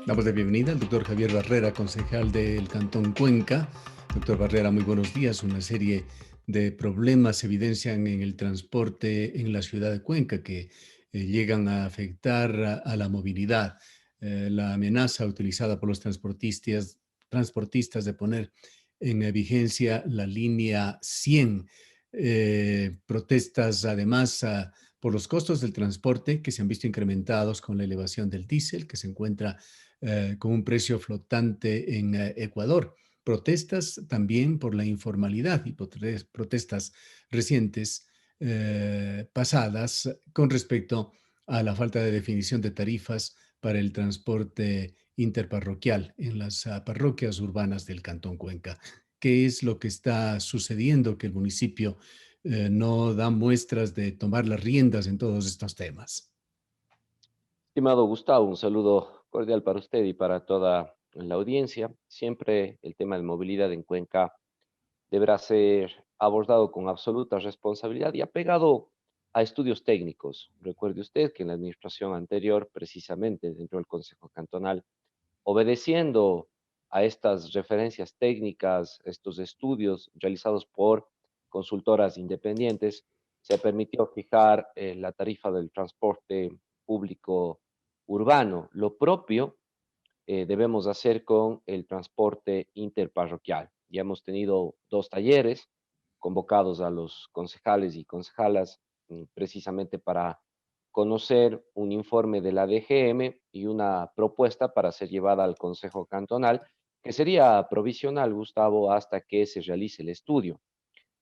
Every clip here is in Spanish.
Damos de bienvenida al doctor Javier Barrera, concejal del Cantón Cuenca. Doctor Barrera, muy buenos días. Una serie de problemas se evidencian en el transporte en la ciudad de Cuenca que llegan a afectar a la movilidad. La amenaza utilizada por los transportistas de poner en vigencia la línea 100. Protestas además por los costos del transporte que se han visto incrementados con la elevación del diésel que se encuentra con un precio flotante en Ecuador. Protestas también por la informalidad y protestas recientes pasadas con respecto a la falta de definición de tarifas para el transporte interparroquial en las parroquias urbanas del Cantón Cuenca. ¿Qué es lo que está sucediendo? Que el municipio no da muestras de tomar las riendas en todos estos temas. Estimado Gustavo, un saludo cordial para usted y para toda la audiencia. Siempre el tema de movilidad en Cuenca deberá ser abordado con absoluta responsabilidad y apegado a estudios técnicos. Recuerde usted que en la administración anterior, precisamente dentro del Consejo Cantonal, obedeciendo a estas referencias técnicas, estos estudios realizados por consultoras independientes, se permitió fijar la tarifa del transporte público urbano. Lo propio debemos hacer con el transporte interparroquial. Ya hemos tenido dos talleres convocados a los concejales y concejalas precisamente para conocer un informe de la DGM y una propuesta para ser llevada al Consejo Cantonal, que sería provisional, Gustavo, hasta que se realice el estudio.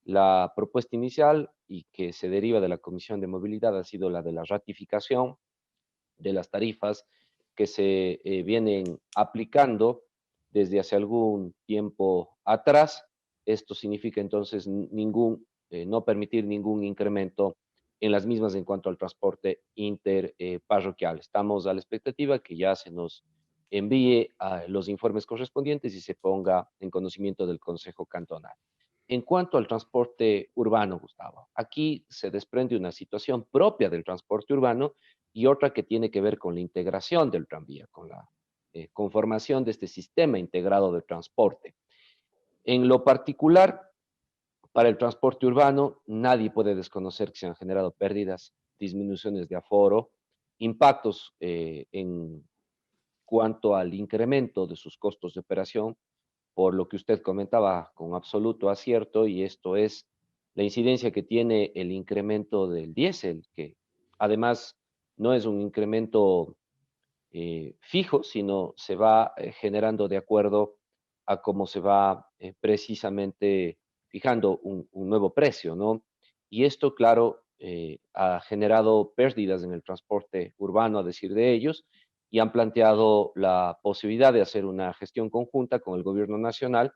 La propuesta inicial y que se deriva de la Comisión de Movilidad ha sido la de la ratificación de las tarifas que se vienen aplicando desde hace algún tiempo atrás. Esto significa entonces no permitir ningún incremento en las mismas en cuanto al transporte interparroquial. Estamos a la expectativa que ya se nos envíe los informes correspondientes y se ponga en conocimiento del Consejo Cantonal. En cuanto al transporte urbano, Gustavo, aquí se desprende una situación propia del transporte urbano y otra que tiene que ver con la integración del tranvía, con la conformación de este sistema integrado de transporte. En lo particular, para el transporte urbano, nadie puede desconocer que se han generado pérdidas, disminuciones de aforo, impactos en cuanto al incremento de sus costos de operación, por lo que usted comentaba con absoluto acierto, y esto es la incidencia que tiene el incremento del diésel, que además no es un incremento fijo, sino se va generando de acuerdo a cómo se va precisamente fijando un nuevo precio, ¿no? Y esto, claro, ha generado pérdidas en el transporte urbano, a decir de ellos, y han planteado la posibilidad de hacer una gestión conjunta con el gobierno nacional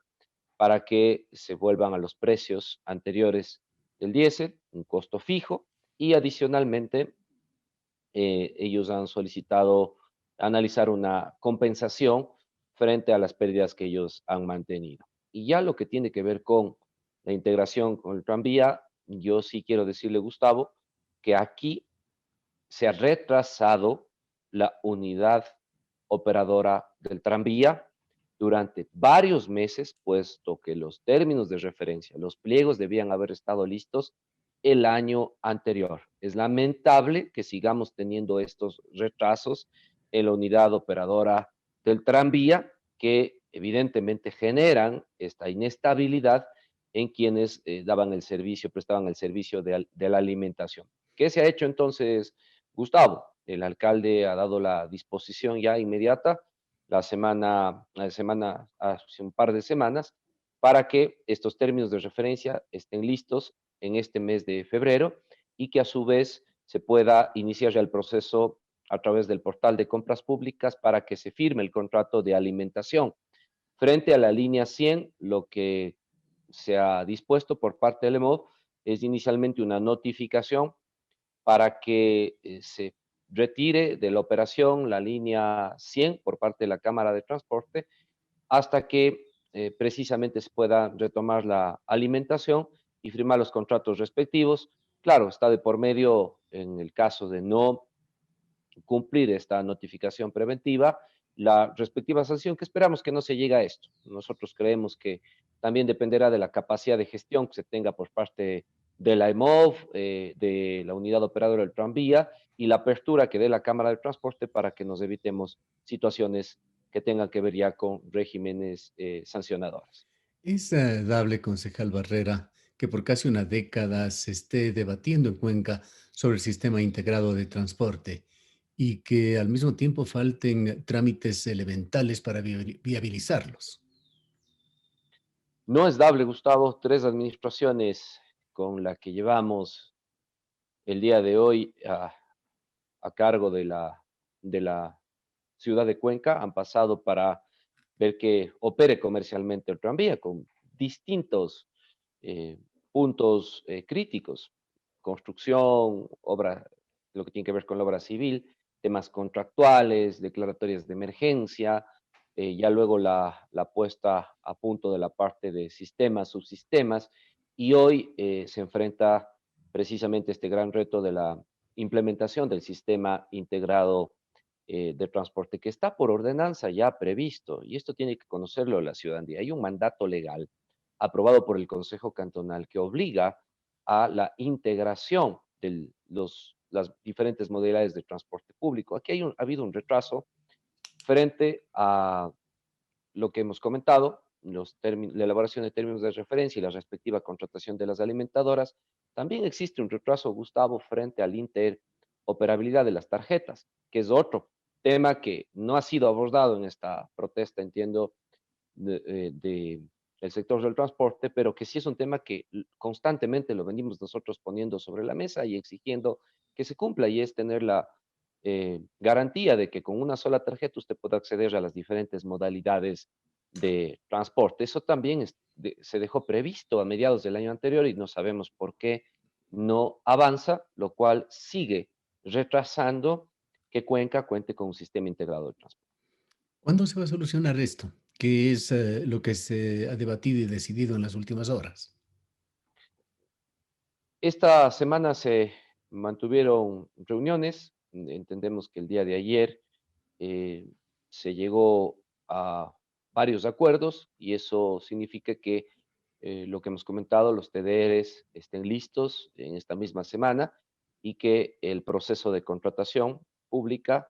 para que se vuelvan a los precios anteriores del diésel, un costo fijo, y adicionalmente ellos han solicitado analizar una compensación frente a las pérdidas que ellos han mantenido. Y ya lo que tiene que ver con la integración con el tranvía, yo sí quiero decirle, Gustavo, que aquí se ha retrasado la unidad operadora del tranvía durante varios meses, puesto que los términos de referencia, los pliegos debían haber estado listos el año anterior. Es lamentable que sigamos teniendo estos retrasos en la unidad operadora del tranvía, que evidentemente generan esta inestabilidad en quienes daban el servicio, prestaban el servicio de la alimentación. ¿Qué se ha hecho entonces, Gustavo? El alcalde ha dado la disposición ya inmediata hace un par de semanas, para que estos términos de referencia estén listos en este mes de febrero y que a su vez se pueda iniciar ya el proceso a través del portal de compras públicas para que se firme el contrato de alimentación. Frente a la línea 100, lo que se ha dispuesto por parte del EMOV es inicialmente una notificación para que se retire de la operación la línea 100 por parte de la Cámara de Transporte hasta que precisamente se pueda retomar la alimentación y firmar los contratos respectivos. Claro, está de por medio, en el caso de no cumplir esta notificación preventiva, la respectiva sanción, que esperamos que no se llegue a esto. Nosotros creemos que también dependerá de la capacidad de gestión que se tenga por parte de la EMOV, de la unidad operadora del tranvía y la apertura que dé la Cámara de Transporte para que nos evitemos situaciones que tengan que ver ya con regímenes sancionadores. Es dable, concejal Barrera, que por casi una década se esté debatiendo en Cuenca sobre el sistema integrado de transporte y que al mismo tiempo falten trámites elementales para viabilizarlos. No es dable, Gustavo, tres administraciones con la que llevamos el día de hoy a cargo de la ciudad de Cuenca han pasado para ver que opere comercialmente el tranvía con distintos eh, puntos críticos, construcción, obra, lo que tiene que ver con la obra civil, temas contractuales, declaratorias de emergencia, ya luego la puesta a punto de la parte de sistemas, subsistemas, y hoy se enfrenta precisamente este gran reto de la implementación del sistema integrado de transporte que está por ordenanza ya previsto, y esto tiene que conocerlo la ciudadanía. Hay un mandato legal aprobado por el Consejo Cantonal que obliga a la integración de las diferentes modalidades de transporte público. Aquí ha habido un retraso frente a lo que hemos comentado, la elaboración de términos de referencia y la respectiva contratación de las alimentadoras. También existe un retraso, Gustavo, frente a la interoperabilidad de las tarjetas, que es otro tema que no ha sido abordado en esta protesta, entiendo, del sector del transporte, pero que sí es un tema que constantemente lo venimos nosotros poniendo sobre la mesa y exigiendo que se cumpla, y es tener la garantía de que con una sola tarjeta usted pueda acceder a las diferentes modalidades de transporte. Eso también se dejó previsto a mediados del año anterior y no sabemos por qué no avanza, lo cual sigue retrasando que Cuenca cuente con un sistema integrado de transporte. ¿Cuándo se va a solucionar esto? ¿Qué es lo que se ha debatido y decidido en las últimas horas? Esta semana se mantuvieron reuniones. Entendemos que el día de ayer eh, se llegó a varios acuerdos y eso significa que lo que hemos comentado, los TDRs estén listos en esta misma semana y que el proceso de contratación pública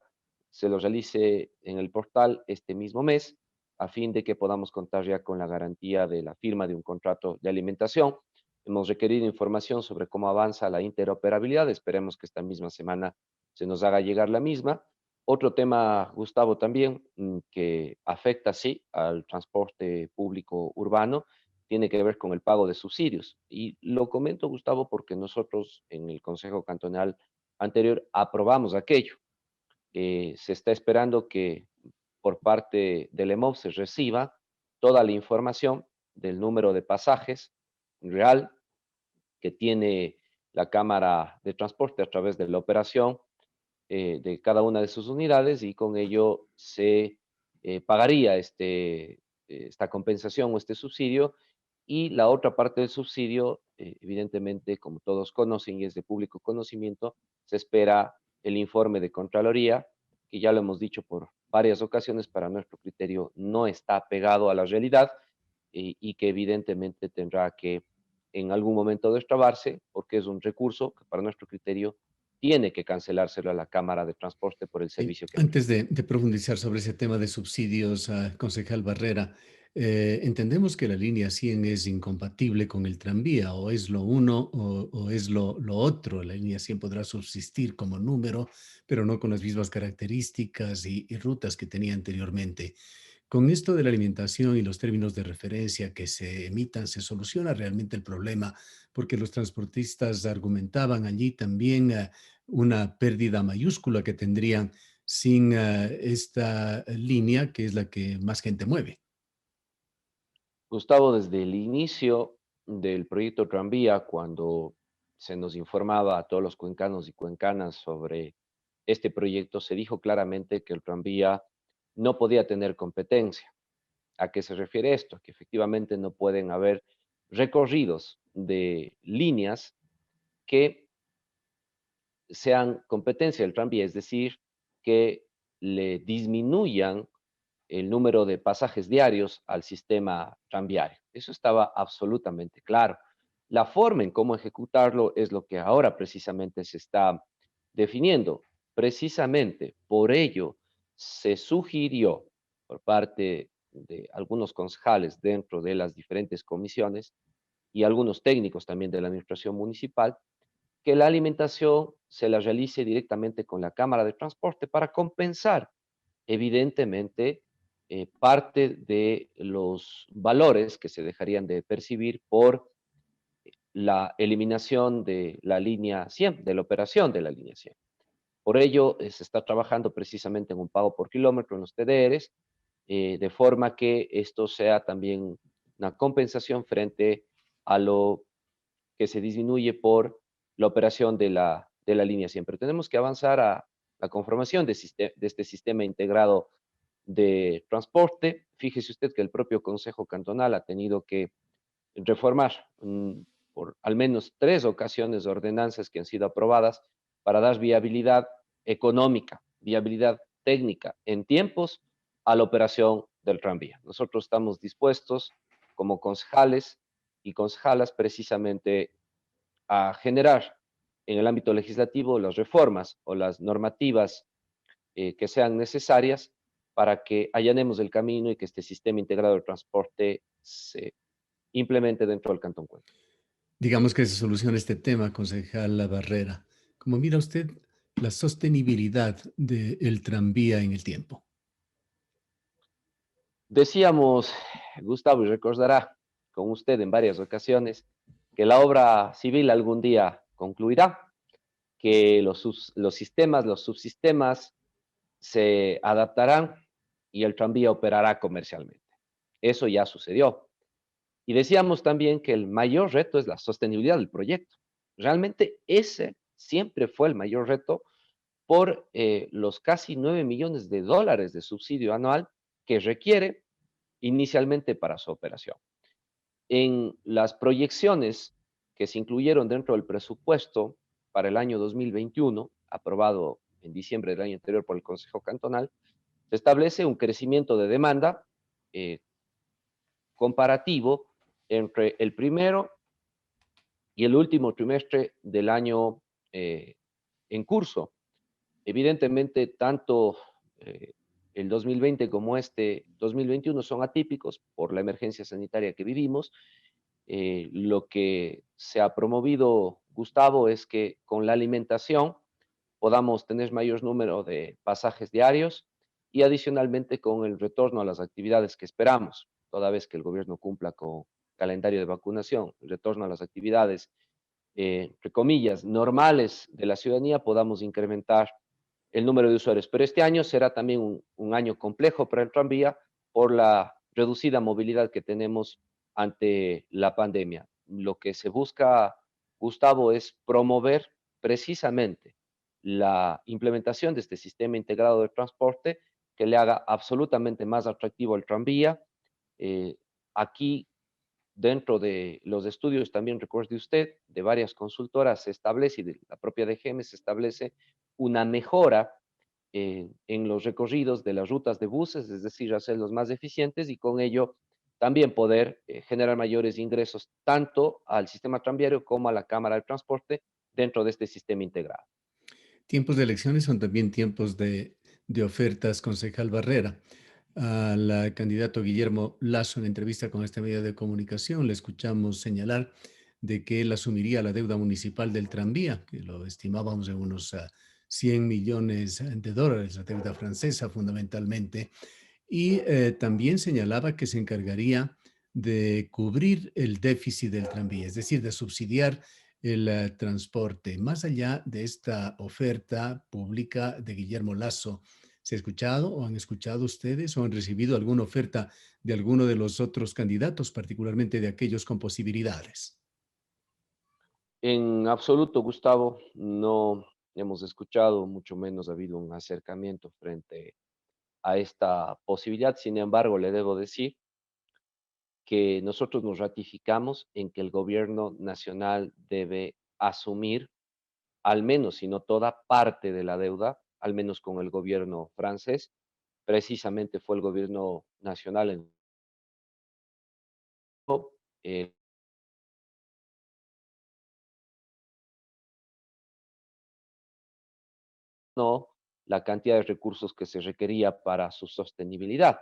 se lo realice en el portal este mismo mes a fin de que podamos contar ya con la garantía de la firma de un contrato de alimentación. Hemos requerido información sobre cómo avanza la interoperabilidad. Esperemos que esta misma semana se nos haga llegar la misma. Otro tema, Gustavo, también que afecta, sí, al transporte público urbano, tiene que ver con el pago de subsidios. Y lo comento, Gustavo, porque nosotros en el Consejo Cantonal anterior aprobamos aquello. Se está esperando que por parte del EMOV se reciba toda la información del número de pasajes real que tiene la Cámara de Transporte a través de la operación de cada una de sus unidades y con ello se pagaría esta compensación o este subsidio. Y la otra parte del subsidio, evidentemente, como todos conocen y es de público conocimiento, se espera el informe de Contraloría, que ya lo hemos dicho por varias ocasiones, para nuestro criterio no está pegado a la realidad y que evidentemente tendrá que en algún momento destrabarse, porque es un recurso que para nuestro criterio tiene que cancelárselo a la Cámara de Transporte por el Sí, servicio que antes presta. de profundizar sobre ese tema de subsidios, concejal Barrera, entendemos que la línea 100 es incompatible con el tranvía, o es lo uno o es lo otro. La línea 100 podrá subsistir como número, pero no con las mismas características y rutas que tenía anteriormente. Con esto de la alimentación y los términos de referencia que se emitan, se soluciona realmente el problema, porque los transportistas argumentaban allí también una pérdida mayúscula que tendrían sin esta línea, que es la que más gente mueve. Gustavo, desde el inicio del proyecto Tranvía, cuando se nos informaba a todos los cuencanos y cuencanas sobre este proyecto, se dijo claramente que el tranvía no podía tener competencia. ¿A qué se refiere esto? Que efectivamente no pueden haber recorridos de líneas que sean competencia del tranvía, es decir, que le disminuyan el número de pasajes diarios al sistema tranviario. Eso estaba absolutamente claro. La forma en cómo ejecutarlo es lo que ahora precisamente se está definiendo. Precisamente por ello se sugirió por parte de algunos concejales dentro de las diferentes comisiones y algunos técnicos también de la administración municipal que la alimentación se la realice directamente con la Cámara de Transporte para compensar, evidentemente, parte de los valores que se dejarían de percibir por la eliminación de la línea 100, de la operación de la línea 100. Por ello, se está trabajando precisamente en un pago por kilómetro en los TDRs, de forma que esto sea también una compensación frente a lo que se disminuye por la operación de la línea 100. Pero tenemos que avanzar a la conformación de este sistema integrado de transporte. Fíjese usted que el propio Consejo Cantonal ha tenido que reformar por al menos 3 ocasiones ordenanzas que han sido aprobadas para dar viabilidad económica, viabilidad técnica en tiempos a la operación del tranvía. Nosotros estamos dispuestos como concejales y concejalas precisamente a generar en el ámbito legislativo las reformas o las normativas que sean necesarias para que allanemos el camino y que este sistema integrado de transporte se implemente dentro del Cantón Cuenca. Digamos que se soluciona este tema, concejal La Barrera. ¿Cómo mira usted la sostenibilidad del tranvía en el tiempo? Decíamos, Gustavo, y recordará con usted en varias ocasiones, que la obra civil algún día concluirá, que los sistemas, los subsistemas se adaptarán y el tranvía operará comercialmente. Eso ya sucedió. Y decíamos también que el mayor reto es la sostenibilidad del proyecto. Realmente ese siempre fue el mayor reto por los casi 9 millones de dólares de subsidio anual que requiere inicialmente para su operación. En las proyecciones que se incluyeron dentro del presupuesto para el año 2021, aprobado en diciembre del año anterior por el Consejo Cantonal, se establece un crecimiento de demanda eh, comparativo entre el primero y el último trimestre del año eh, en curso. Evidentemente, tanto el 2020 como este 2021 son atípicos por la emergencia sanitaria que vivimos. Lo que se ha promovido, Gustavo, es que con la alimentación podamos tener mayor número de pasajes diarios y adicionalmente con el retorno a las actividades que esperamos, toda vez que el gobierno cumpla con calendario de vacunación, el retorno a las actividades, entre comillas, normales de la ciudadanía, podamos incrementar el número de usuarios. Pero este año será también un año complejo para el tranvía por la reducida movilidad que tenemos ante la pandemia. Lo que se busca, Gustavo, es promover precisamente la implementación de este sistema integrado de transporte que le haga absolutamente más atractivo el tranvía. Eh, Aquí, dentro de los estudios, también recuerde usted, de varias consultoras se establece, y de la propia DGM se establece una mejora en los recorridos de las rutas de buses, es decir, hacerlos más eficientes y con ello también poder generar mayores ingresos tanto al sistema tranviario como a la Cámara de Transporte dentro de este sistema integrado. Tiempos de elecciones son también tiempos de ofertas, concejal Barrera. Al candidato Guillermo Lasso, en entrevista con este medio de comunicación, le escuchamos señalar de que él asumiría la deuda municipal del tranvía, que lo estimábamos en unos 100 millones de dólares, la deuda francesa fundamentalmente, y también señalaba que se encargaría de cubrir el déficit del tranvía, es decir, de subsidiar el transporte. Más allá de esta oferta pública de Guillermo Lasso, ¿se ha escuchado o han escuchado ustedes o han recibido alguna oferta de alguno de los otros candidatos, particularmente de aquellos con posibilidades? En absoluto, Gustavo, no hemos escuchado, mucho menos ha habido un acercamiento frente a esta posibilidad. Sin embargo, le debo decir que nosotros nos ratificamos en que el gobierno nacional debe asumir al menos, si no toda parte de la deuda, al menos con el gobierno francés, precisamente fue el gobierno nacional en eh, no la cantidad de recursos que se requería para su sostenibilidad.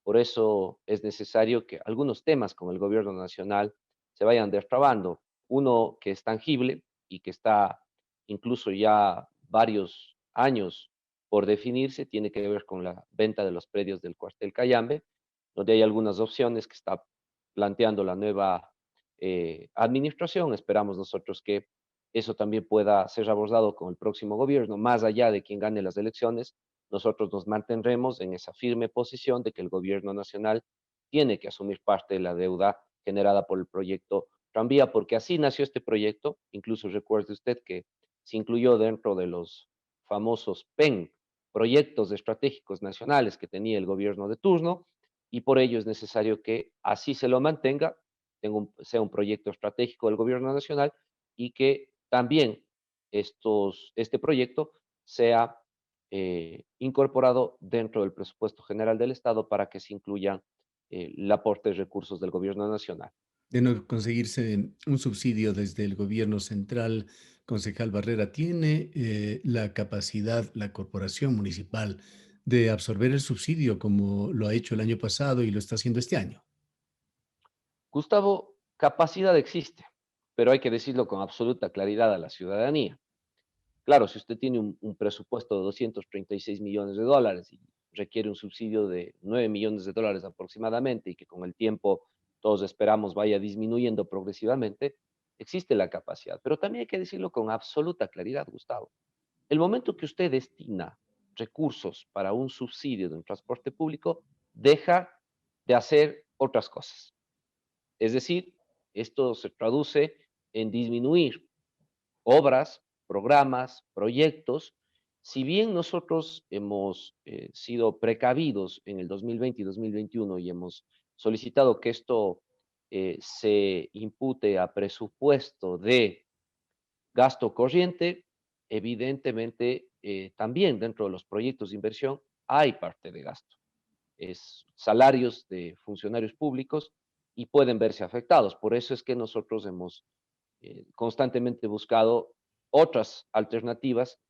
Por eso es necesario que algunos temas con el gobierno nacional se vayan destrabando. Uno que es tangible y que está incluso ya varios años por definirse, tiene que ver con la venta de los predios del cuartel Cayambe, donde hay algunas opciones que está planteando la nueva administración. Esperamos nosotros que eso también pueda ser abordado con el próximo gobierno, más allá de quien gane las elecciones. Nosotros nos mantendremos en esa firme posición de que el gobierno nacional tiene que asumir parte de la deuda generada por el proyecto Tranvía, porque así nació este proyecto. Incluso recuerde usted que se incluyó dentro de los famosos PEN, proyectos estratégicos nacionales que tenía el gobierno de turno, y por ello es necesario que así se lo mantenga, sea un proyecto estratégico del gobierno nacional y que también este proyecto sea incorporado dentro del presupuesto general del Estado para que se incluya el aporte de recursos del gobierno nacional. De no conseguirse un subsidio desde el gobierno central, concejal Barrera, ¿tiene la capacidad la corporación municipal de absorber el subsidio como lo ha hecho el año pasado y lo está haciendo este año? Gustavo, capacidad existe, pero hay que decirlo con absoluta claridad a la ciudadanía. Claro, si usted tiene un presupuesto de 236 millones de dólares y requiere un subsidio de 9 millones de dólares aproximadamente y que con el tiempo todos esperamos vaya disminuyendo progresivamente, existe la capacidad. Pero también hay que decirlo con absoluta claridad, Gustavo. El momento que usted destina recursos para un subsidio de un transporte público, deja de hacer otras cosas. Es decir, esto se traduce en disminuir obras, programas, proyectos. Si bien nosotros hemos sido precavidos en el 2020 y 2021 y hemos solicitado que esto se impute a presupuesto de gasto corriente, evidentemente también dentro de los proyectos de inversión hay parte de gasto. Es salarios de funcionarios públicos y pueden verse afectados. Por eso es que nosotros hemos constantemente buscado otras alternativas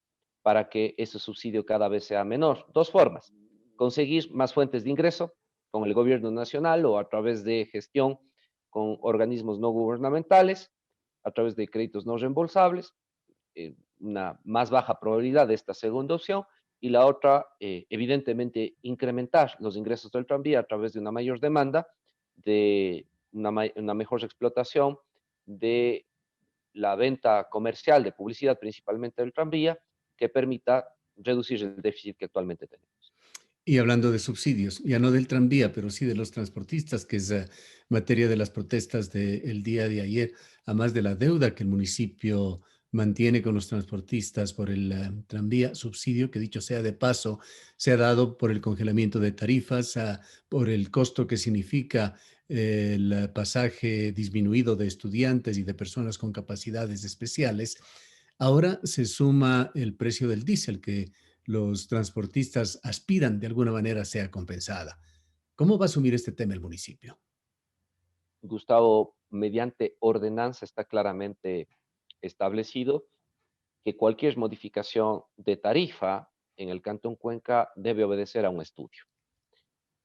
para que ese subsidio cada vez sea menor. Dos formas: conseguir más fuentes de ingreso con el gobierno nacional o a través de gestión con organismos no gubernamentales, a través de créditos no reembolsables, una más baja probabilidad de esta segunda opción, y la otra, evidentemente, incrementar los ingresos del tranvía a través de una mayor demanda, de una mejor explotación de la venta comercial de publicidad, principalmente del tranvía, que permita reducir el déficit que actualmente tenemos. Y hablando de subsidios, ya no del tranvía, pero sí de los transportistas, que es materia de las protestas del día de ayer, además de la deuda que el municipio mantiene con los transportistas por el tranvía, subsidio que dicho sea de paso, se ha dado por el congelamiento de tarifas, por el costo que significa el pasaje disminuido de estudiantes y de personas con capacidades especiales. Ahora se suma el precio del diésel que los transportistas aspiran de alguna manera sea compensada. ¿Cómo va a asumir este tema el municipio? Gustavo, mediante ordenanza está claramente establecido que cualquier modificación de tarifa en el Cantón Cuenca debe obedecer a un estudio.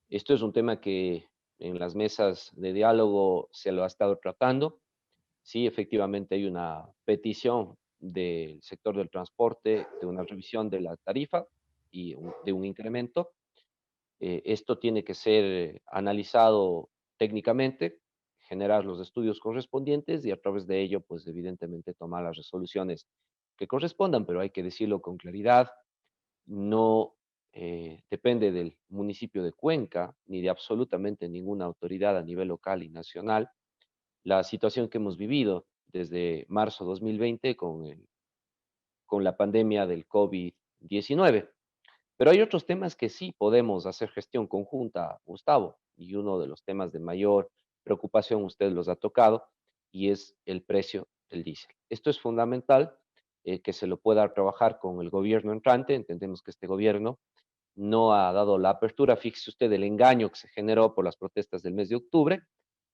Esto es un tema que en las mesas de diálogo se lo ha estado tratando. Sí, efectivamente hay una petición del sector del transporte de una revisión de la tarifa y de un incremento. Esto tiene que ser analizado técnicamente, generar los estudios correspondientes y a través de ello, pues evidentemente tomar las resoluciones que correspondan, pero hay que decirlo con claridad, no depende del municipio de Cuenca ni de absolutamente ninguna autoridad a nivel local y nacional la situación que hemos vivido desde marzo 2020 con la pandemia del COVID-19. Pero hay otros temas que sí podemos hacer gestión conjunta, Gustavo, y uno de los temas de mayor preocupación, usted los ha tocado, y es el precio del diésel. Esto es fundamental que se lo pueda trabajar con el gobierno entrante. Entendemos que este gobierno no ha dado la apertura. Fíjese usted el engaño que se generó por las protestas del mes de octubre.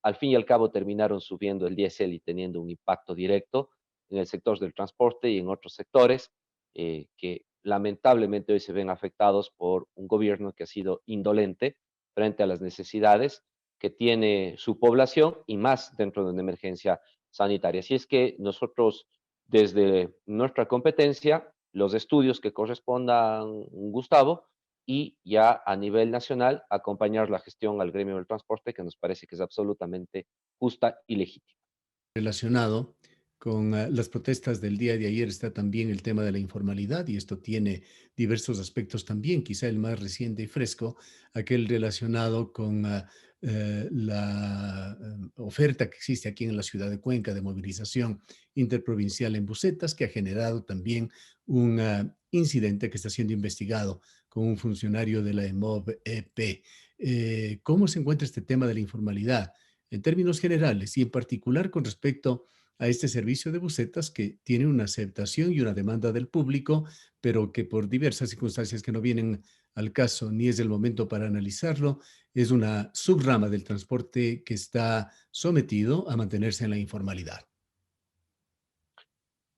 Al fin y al cabo terminaron subiendo el diésel y teniendo un impacto directo en el sector del transporte y en otros sectores que lamentablemente hoy se ven afectados por un gobierno que ha sido indolente frente a las necesidades que tiene su población y más dentro de una emergencia sanitaria. Así es que nosotros, desde nuestra competencia, los estudios que correspondan, Gustavo, y ya a nivel nacional acompañar la gestión al gremio del transporte, que nos parece que es absolutamente justa y legítima. Relacionado con las protestas del día de ayer está también el tema de la informalidad y esto tiene diversos aspectos también, quizá el más reciente y fresco, aquel relacionado con la oferta que existe aquí en la ciudad de Cuenca de movilización interprovincial en busetas, que ha generado también un incidente que está siendo investigado con un funcionario de la EMOB-EP. ¿Cómo se encuentra este tema de la informalidad en términos generales y en particular con respecto a este servicio de busetas que tiene una aceptación y una demanda del público, pero que por diversas circunstancias que no vienen al caso ni es el momento para analizarlo, es una subrama del transporte que está sometido a mantenerse en la informalidad?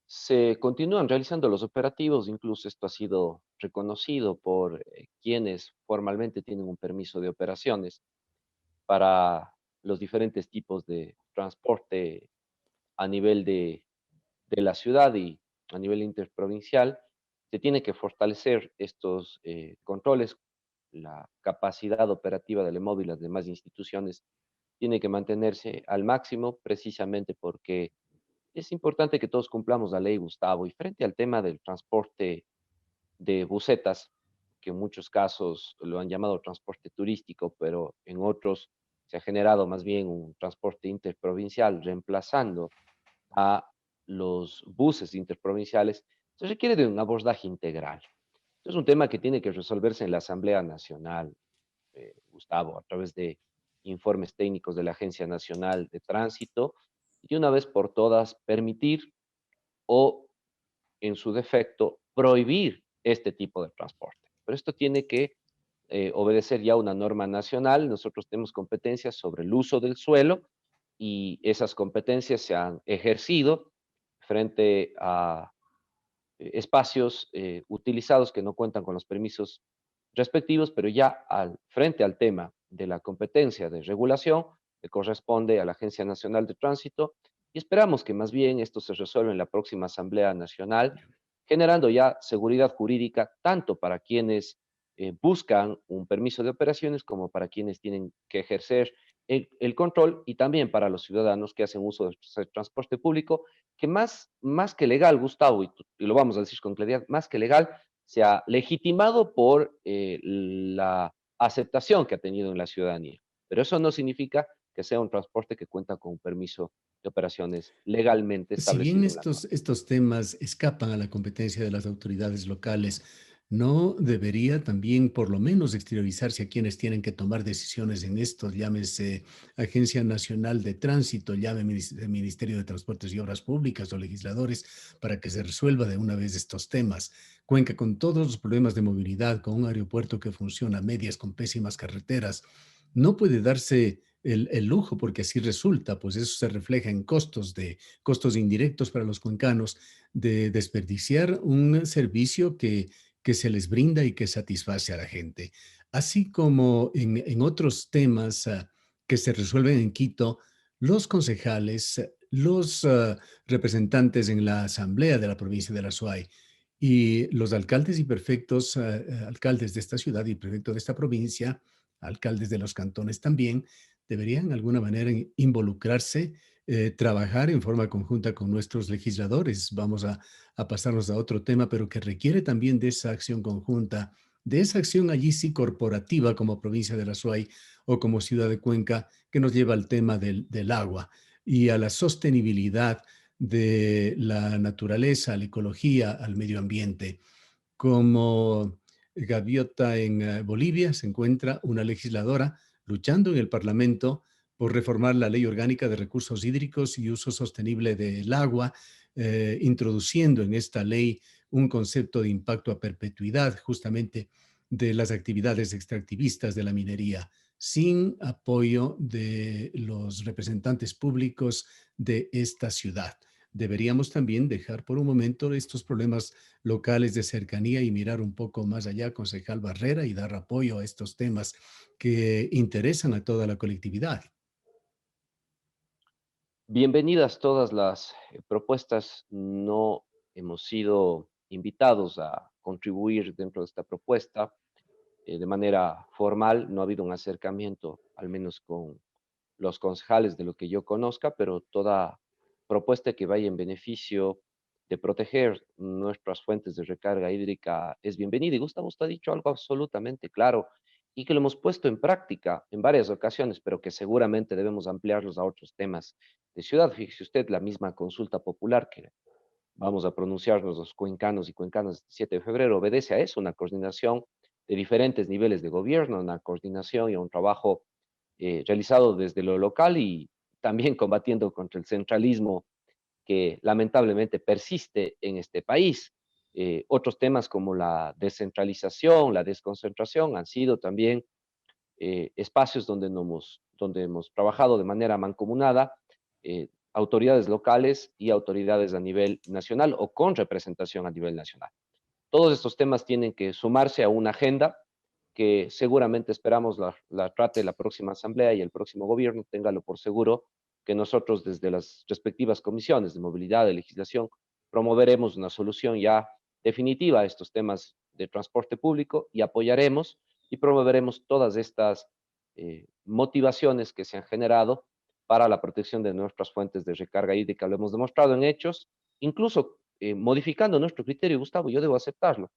Se continúan realizando los operativos, incluso esto ha sido reconocido por quienes formalmente tienen un permiso de operaciones para los diferentes tipos de transporte a nivel de la ciudad y a nivel interprovincial. Se tiene que fortalecer estos controles, la capacidad operativa del EMOV y las demás instituciones tiene que mantenerse al máximo precisamente porque es importante que todos cumplamos la ley, Gustavo. Y frente al tema del transporte de busetas, que en muchos casos lo han llamado transporte turístico, pero en otros se ha generado más bien un transporte interprovincial, reemplazando a los buses interprovinciales, se requiere de un abordaje integral. Es un tema que tiene que resolverse en la Asamblea Nacional, Gustavo, a través de informes técnicos de la Agencia Nacional de Tránsito, y de una vez por todas permitir o, en su defecto, prohibir este tipo de transporte. Pero esto tiene que obedecer ya una norma nacional. Nosotros tenemos competencias sobre el uso del suelo y esas competencias se han ejercido frente a espacios utilizados que no cuentan con los permisos respectivos, pero ya frente al tema de la competencia de regulación, le corresponde a la Agencia Nacional de Tránsito y esperamos que más bien esto se resuelva en la próxima Asamblea Nacional, generando ya seguridad jurídica tanto para quienes buscan un permiso de operaciones como para quienes tienen que ejercer el control y también para los ciudadanos que hacen uso del transporte público, que más que legal, Gustavo, y lo vamos a decir con claridad, más que legal, se ha legitimado por la aceptación que ha tenido en la ciudadanía. Pero eso no significa que sea un transporte que cuenta con un permiso de operaciones legalmente Si bien establecido en la norma. estos temas escapan a la competencia de las autoridades locales, ¿no debería también por lo menos exteriorizarse a quienes tienen que tomar decisiones en esto? Llámese Agencia Nacional de Tránsito, llame Ministerio de Transportes y Obras Públicas o legisladores para que se resuelva de una vez estos temas. Cuenca con todos los problemas de movilidad, con un aeropuerto que funciona a medias, con pésimas carreteras. No puede darse el lujo, porque así resulta, pues eso se refleja en costos indirectos para los cuencanos, de desperdiciar un servicio que se les brinda y que satisface a la gente. Así como en otros temas que se resuelven en Quito, los concejales, los representantes en la asamblea de la provincia de la Suay y los alcaldes y prefectos, alcaldes de esta ciudad y prefecto de esta provincia, alcaldes de los cantones también, deberían de alguna manera involucrarse, trabajar en forma conjunta con nuestros legisladores. Vamos a pasarnos a otro tema, pero que requiere también de esa acción conjunta, de esa acción allí sí corporativa como provincia de la Suay o como ciudad de Cuenca, que nos lleva al tema del agua y a la sostenibilidad de la naturaleza, a la ecología, al medio ambiente. Como gaviota en Bolivia se encuentra una legisladora luchando en el Parlamento por reformar la Ley Orgánica de Recursos Hídricos y Uso Sostenible del Agua, introduciendo en esta ley un concepto de impacto a perpetuidad, justamente de las actividades extractivistas de la minería, sin apoyo de los representantes públicos de esta ciudad. Deberíamos también dejar por un momento estos problemas locales de cercanía y mirar un poco más allá, concejal Barrera, y dar apoyo a estos temas que interesan a toda la colectividad. Bienvenidas todas las propuestas. No hemos sido invitados a contribuir dentro de esta propuesta de manera formal. No ha habido un acercamiento, al menos con los concejales de lo que yo conozca, pero toda propuesta que vaya en beneficio de proteger nuestras fuentes de recarga hídrica es bienvenida. Y Gustavo, usted ha dicho algo absolutamente claro y que lo hemos puesto en práctica en varias ocasiones, pero que seguramente debemos ampliarlos a otros temas de ciudad. Fíjese usted, la misma consulta popular que vamos a pronunciarnos los cuencanos y cuencanas el 7 de febrero obedece a eso, una coordinación de diferentes niveles de gobierno, una coordinación y un trabajo realizado desde lo local y también combatiendo contra el centralismo que lamentablemente persiste en este país. Otros temas como la descentralización, la desconcentración han sido también espacios donde hemos trabajado de manera mancomunada, autoridades locales y autoridades a nivel nacional o con representación a nivel nacional. Todos estos temas tienen que sumarse a una agenda que seguramente esperamos la trate la próxima asamblea y el próximo gobierno, téngalo por seguro que nosotros desde las respectivas comisiones de movilidad, de legislación, promoveremos una solución ya definitiva a estos temas de transporte público y apoyaremos y promoveremos todas estas motivaciones que se han generado para la protección de nuestras fuentes de recarga hídrica. Lo hemos demostrado en hechos, incluso modificando nuestro criterio, Gustavo, yo debo aceptarlo.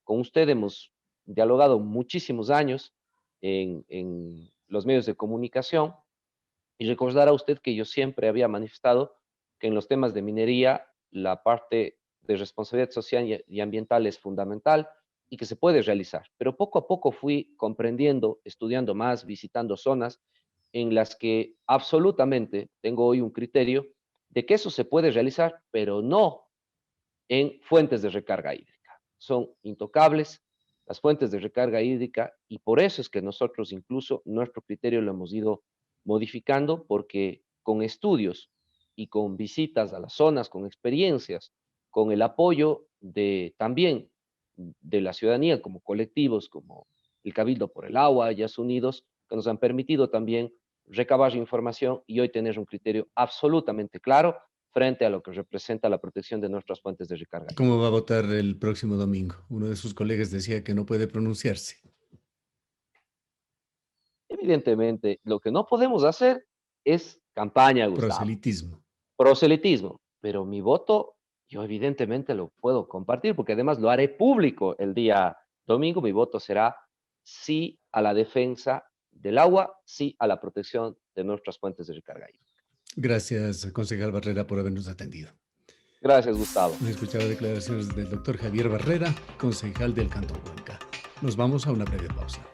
Con usted hemos dialogado muchísimos años en los medios de comunicación y recordará usted que yo siempre había manifestado que en los temas de minería la parte de responsabilidad social y ambiental es fundamental y que se puede realizar. Pero poco a poco fui comprendiendo, estudiando más, visitando zonas en las que absolutamente tengo hoy un criterio de que eso se puede realizar, pero no en fuentes de recarga hídrica. Son intocables las fuentes de recarga hídrica y por eso es que nosotros incluso nuestro criterio lo hemos ido modificando porque con estudios y con visitas a las zonas, con experiencias, con el apoyo de también de la ciudadanía como colectivos, como el Cabildo por el Agua, Yas Unidos, que nos han permitido también recabar información y hoy tener un criterio absolutamente claro frente a lo que representa la protección de nuestras fuentes de recarga ¿Cómo hídrica. va a votar el próximo domingo? Uno de sus colegas decía que no puede pronunciarse. Evidentemente, lo que no podemos hacer es campaña, Gustavo, Proselitismo. proselitismo, pero mi voto yo evidentemente lo puedo compartir porque además lo haré público el día domingo. Mi voto será sí a la defensa del agua, sí a la protección de nuestras fuentes de recarga hídrica. Gracias, concejal Barrera, por habernos atendido. Gracias, Gustavo. Han escuchado declaraciones del doctor Javier Barrera, concejal del Cantón Cuenca. Nos vamos a una breve pausa.